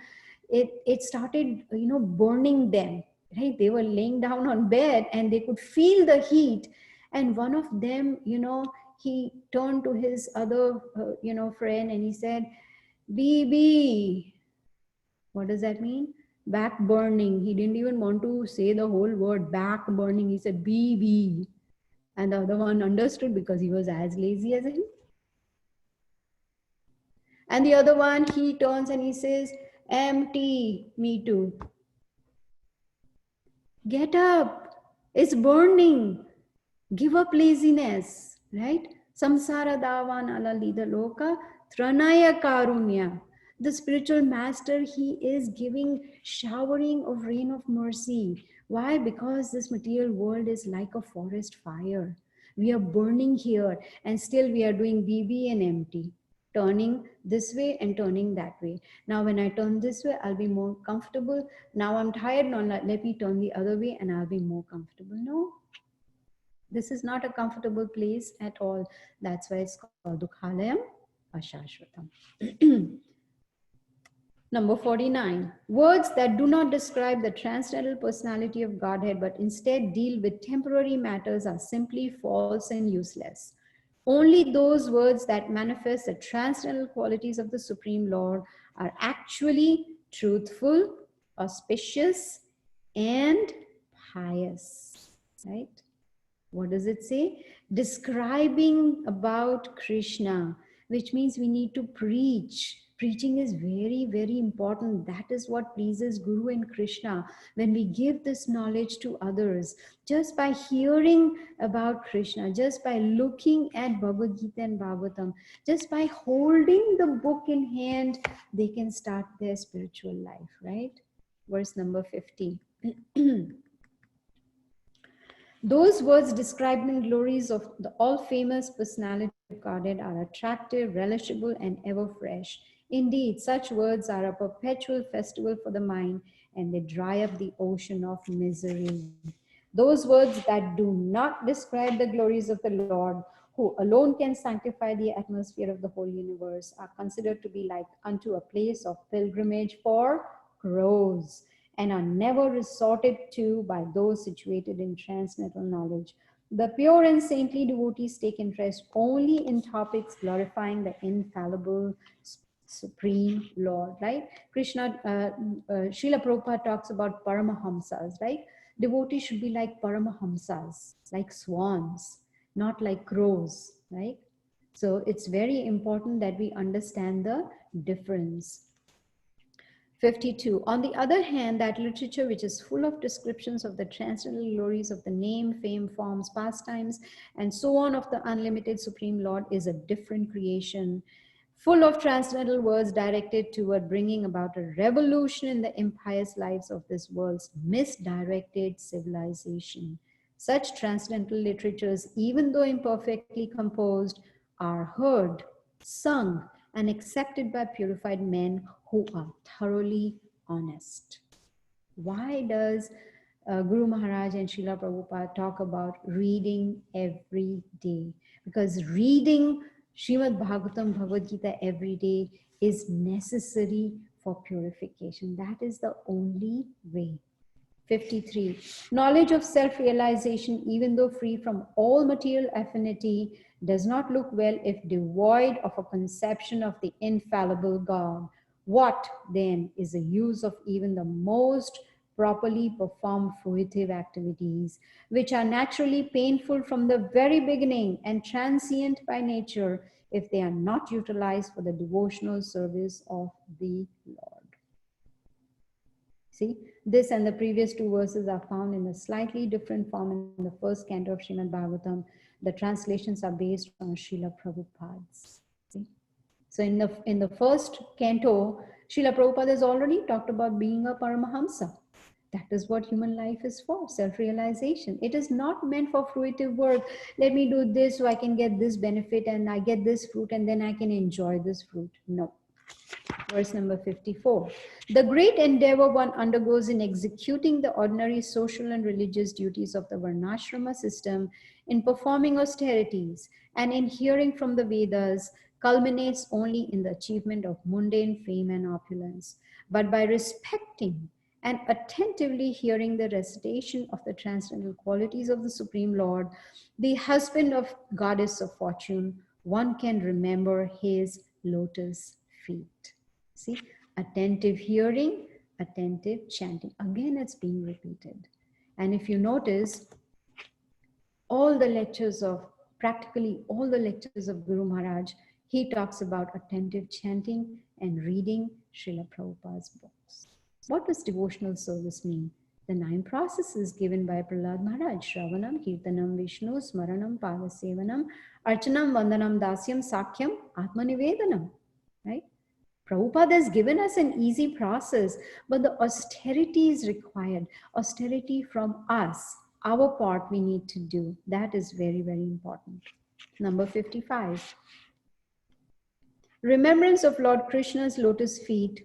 it started burning them, right? They were laying down on bed and they could feel the heat, and one of them, he turned to his other friend and he said, BB. What does that mean? Back burning. He didn't even want to say the whole word back burning. He said BB, and the other one understood because he was as lazy as him. And the other one, he turns and he says, empty, me too. Get up, it's burning. Give up laziness, right? Samsara davan alalida loka tranaya karunya. The spiritual master, he is giving showering of rain of mercy. Why? Because this material world is like a forest fire. We are burning here and still we are doing BB and empty, turning this way and turning that way. Now when I turn this way, I'll be more comfortable. Now I'm tired, now let me turn the other way and I'll be more comfortable. No, this is not a comfortable place at all. That's why it's called Dukhalayam Ashashvatam. Number 49. Words that do not describe the transcendental personality of Godhead but instead deal with temporary matters are simply false and useless. Only those words that manifest the transcendental qualities of the Supreme Lord are actually truthful, auspicious, and pious. Right? What does it say? Describing about Krishna, which means we need to preach. Preaching is very, very important. That is what pleases Guru and Krishna. When we give this knowledge to others, just by hearing about Krishna, just by looking at Bhagavad Gita and Bhagavatam, just by holding the book in hand, they can start their spiritual life, right? Verse number 50. Those words describing glories of the all-famous personality of Godhead are attractive, relishable, and ever fresh. Indeed, such words are a perpetual festival for the mind, and they dry up the ocean of misery. Those words that do not describe the glories of the Lord, who alone can sanctify the atmosphere of the whole universe, are considered to be like unto a place of pilgrimage for crows, and are never resorted to by those situated in transcendental knowledge. The pure and saintly devotees take interest only in topics glorifying the infallible Supreme Lord, right? Krishna, Srila Prabhupada talks about Paramahamsas, right? Devotees should be like Paramahamsas, like swans, not like crows, right? So it's very important that we understand the difference. 52. On the other hand, that literature which is full of descriptions of the transcendental glories of the name, fame, forms, pastimes, and so on of the unlimited Supreme Lord is a different creation, full of transcendental words directed toward bringing about a revolution in the impious lives of this world's misdirected civilization. Such transcendental literatures, even though imperfectly composed, are heard, sung, and accepted by purified men who are thoroughly honest. Why does Guru Maharaj and Srila Prabhupada talk about reading every day? Because reading Srimad Bhagavatam, Bhagavad Gita every day is necessary for purification. That is the only way. 53. Knowledge of self-realization, even though free from all material affinity, does not look well if devoid of a conception of the infallible God. What, then, is the use of even the most properly performed fruitive activities, which are naturally painful from the very beginning and transient by nature, if they are not utilized for the devotional service of the Lord? See, this and the previous two verses are found in a slightly different form in the first canto of Srimad Bhagavatam. The translations are based on Srila Prabhupada's. See? So in the first canto, Srila Prabhupada has already talked about being a Paramahamsa. That is what human life is for, self-realization. It is not meant for fruitive work. Let me do this so I can get this benefit and I get this fruit and then I can enjoy this fruit. No. Verse number 54. The great endeavor one undergoes in executing the ordinary social and religious duties of the Varnashrama system, in performing austerities, and in hearing from the Vedas culminates only in the achievement of mundane fame and opulence. But by respecting and attentively hearing the recitation of the transcendental qualities of the Supreme Lord, the husband of goddess of fortune, one can remember his lotus feet. See, attentive hearing, attentive chanting. Again, it's being repeated. And if you notice, practically all the lectures of Guru Maharaj, He talks about attentive chanting and reading Srila Prabhupada's books. What does devotional service mean? The 9 processes given by Prahlad Maharaj: Shravanam, Kirtanam, Vishnu, Smaranam, Padasevanam, Archanam, Vandanam, Dasyam, Sakhyam, Atmanivedanam. Right? Prabhupada has given us an easy process, but the austerity is required. Austerity from us, our part we need to do. That is very, very important. Number 55. Remembrance of Lord Krishna's lotus feet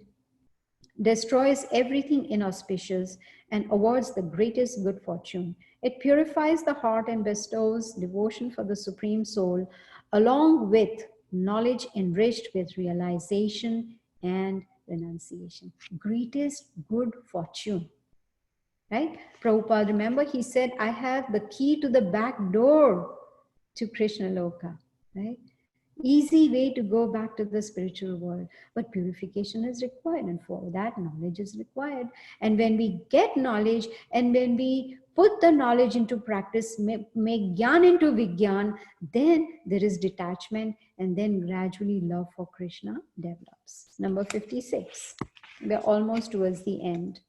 destroys everything inauspicious and awards the greatest good fortune. It purifies the heart and bestows devotion for the Supreme Soul, along with knowledge enriched with realization and renunciation. Greatest good fortune. Right? Prabhupada, remember, he said, I have the key to the back door to Krishna Loka. Right? Easy way to go back to the spiritual world, but purification is required, and for that knowledge is required. And when we get knowledge and when we put the knowledge into practice, make jnana into vigyan, then there is detachment, and then gradually love for Krishna develops. Number 56. We're almost towards the end.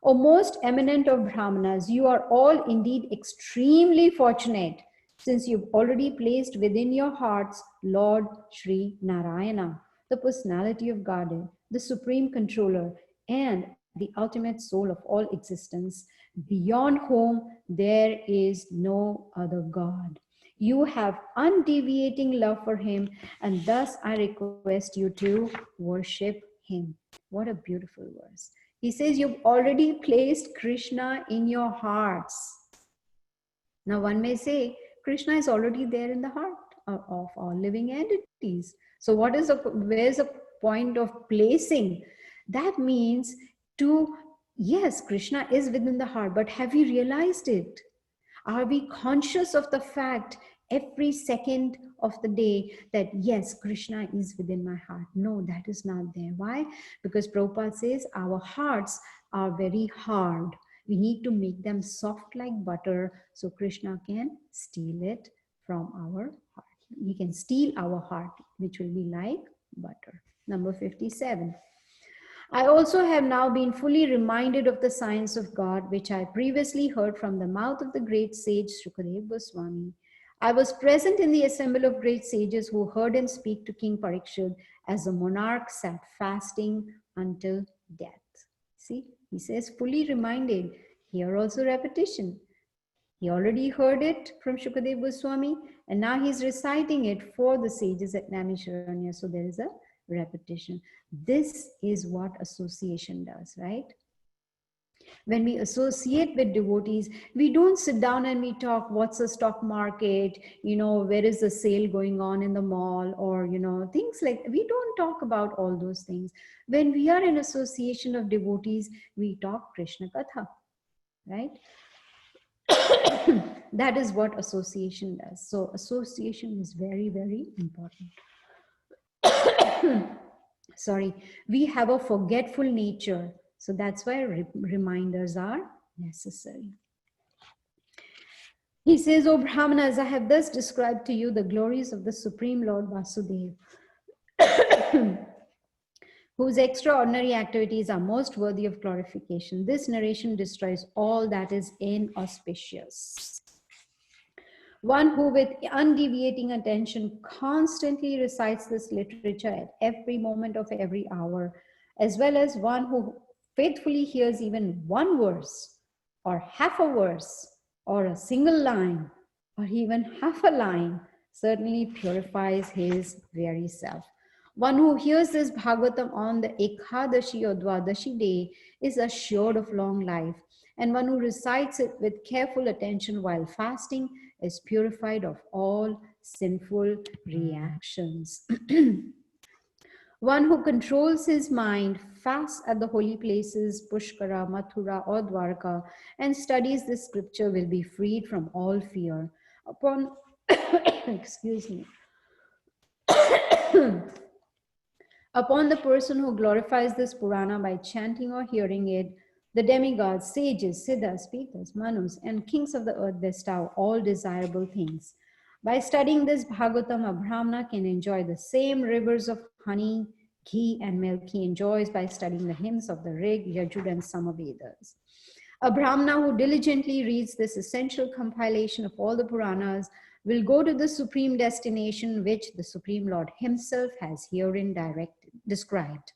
O most eminent of Brahmanas, you are all indeed extremely fortunate, since you've already placed within your hearts Lord Sri Narayana, the personality of Godhead, the supreme controller, and the ultimate soul of all existence, beyond whom there is no other God. You have undeviating love for him, and thus I request you to worship him. What a beautiful verse. He says, you've already placed Krishna in your hearts. Now one may say, Krishna is already there in the heart of all living entities. So where's the point of placing? That means yes, Krishna is within the heart, but have we realized it? Are we conscious of the fact every second of the day that yes, Krishna is within my heart? No, that is not there. Why? Because Prabhupada says our hearts are very hard. We need to make them soft like butter so Krishna can steal it from our heart. He can steal our heart, which will be like butter. Number 57. I also have now been fully reminded of the science of God, which I previously heard from the mouth of the great sage Sukadeva Goswami. I was present in the assembly of great sages who heard him speak to King Parikshit as the monarch sat fasting until death. See, he says fully reminded. Here also repetition. He already heard it from Sukadeva Goswami, and now he's reciting it for the sages at Naimisharanya. So there is a repetition. This is what association does, right? When we associate with devotees, we don't sit down and we talk, what's the stock market, where is the sale going on in the mall, or, things like, we don't talk about all those things. When we are in association of devotees, we talk Krishna Katha, right? That is what association does. So association is very, very important. Sorry, we have a forgetful nature. So that's why reminders are necessary. He says, O Brahmanas, I have thus described to you the glories of the Supreme Lord Vasudeva, whose extraordinary activities are most worthy of glorification. This narration destroys all that is inauspicious. One who with undeviating attention constantly recites this literature at every moment of every hour, as well as one who faithfully hears even one verse or half a verse or a single line or even half a line, certainly purifies his very self. One who hears this Bhagavatam on the Ekadashi or Dwadashi day is assured of long life, and one who recites it with careful attention while fasting is purified of all sinful reactions. One who controls his mind, fasts at the holy places, Pushkara, Mathura, or Dwarka, and studies this scripture will be freed from all fear. Upon, excuse me, upon the person who glorifies this Purana by chanting or hearing it, the demigods, sages, siddhas, pitas, manus, and kings of the earth bestow all desirable things. By studying this Bhagavatam, a Brahmana can enjoy the same rivers of honey, ghee, and milk he enjoys by studying the hymns of the Rig, Yajur, and Samavedas. A Brahmana who diligently reads this essential compilation of all the Puranas will go to the supreme destination which the Supreme Lord himself has herein described.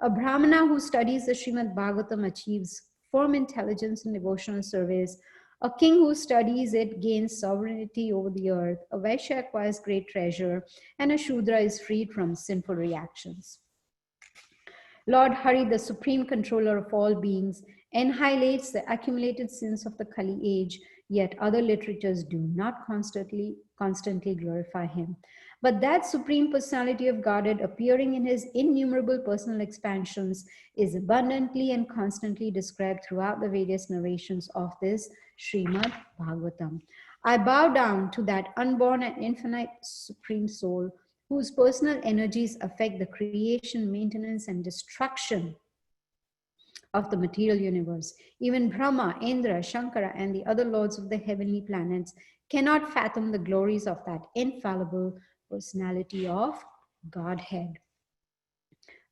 A Brahmana who studies the Srimad Bhagavatam achieves firm intelligence in devotional service. A king who studies it gains sovereignty over the earth. A Vaishya acquires great treasure, and a Shudra is freed from sinful reactions. Lord Hari, the supreme controller of all beings, annihilates the accumulated sins of the Kali age, yet other literatures do not constantly glorify him. But that supreme personality of Godhead appearing in his innumerable personal expansions is abundantly and constantly described throughout the various narrations of this Srimad Bhagavatam. I bow down to that unborn and infinite supreme soul whose personal energies affect the creation, maintenance, and destruction of the material universe. Even Brahma, Indra, Shankara, and the other lords of the heavenly planets cannot fathom the glories of that infallible personality of Godhead.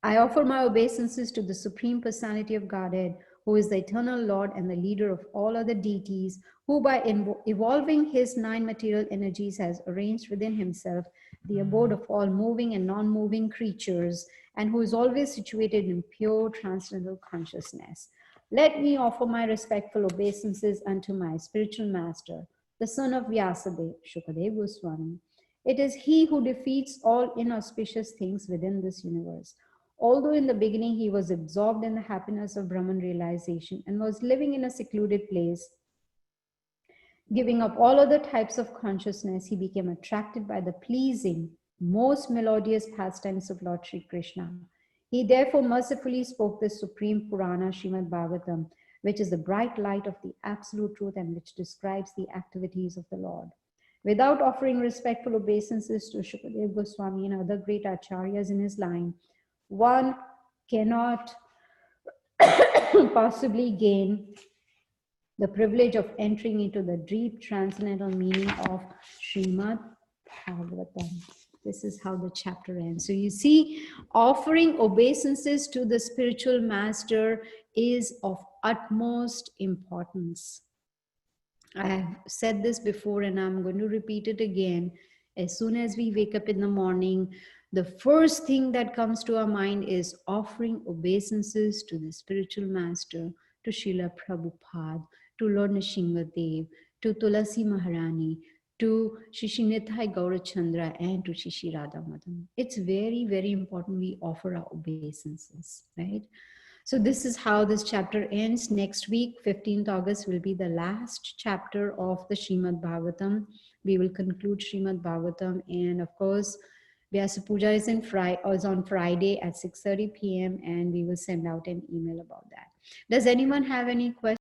I offer my obeisances to the Supreme Personality of Godhead, who is the eternal Lord and the leader of all other deities, who by evolving his 9 material energies has arranged within himself the abode of all moving and non-moving creatures, and who is always situated in pure transcendental consciousness. Let me offer my respectful obeisances unto my spiritual master, the son of Vyasadeva, Shukadev Goswami. It is he who defeats all inauspicious things within this universe. Although in the beginning he was absorbed in the happiness of Brahman realization and was living in a secluded place, giving up all other types of consciousness, he became attracted by the pleasing, most melodious pastimes of Lord Sri Krishna. He therefore mercifully spoke the supreme Purana, Srimad Bhagavatam, which is the bright light of the absolute truth and which describes the activities of the Lord. Without offering respectful obeisances to Shukadev Goswami and other great acharyas in his line, one cannot possibly gain the privilege of entering into the deep transcendental meaning of Srimad Bhagavatam. This is how the chapter ends. So you see, offering obeisances to the spiritual master is of utmost importance. I have said this before and I'm going to repeat it again. As soon as we wake up in the morning, the first thing that comes to our mind is offering obeisances to the spiritual master, to Srila Prabhupada, to Lord Nrsimhadev, to Tulasi Maharani, to Shishinithai Gaurachandra, and to Shishi Radha Madan. It's very, very important we offer our obeisances, right? So this is how this chapter ends. Next week, 15th August, will be the last chapter of the Srimad Bhagavatam. We will conclude Srimad Bhagavatam, and of course, Vyasa Puja is on Friday at 6:30 p.m. and we will send out an email about that. Does anyone have any questions?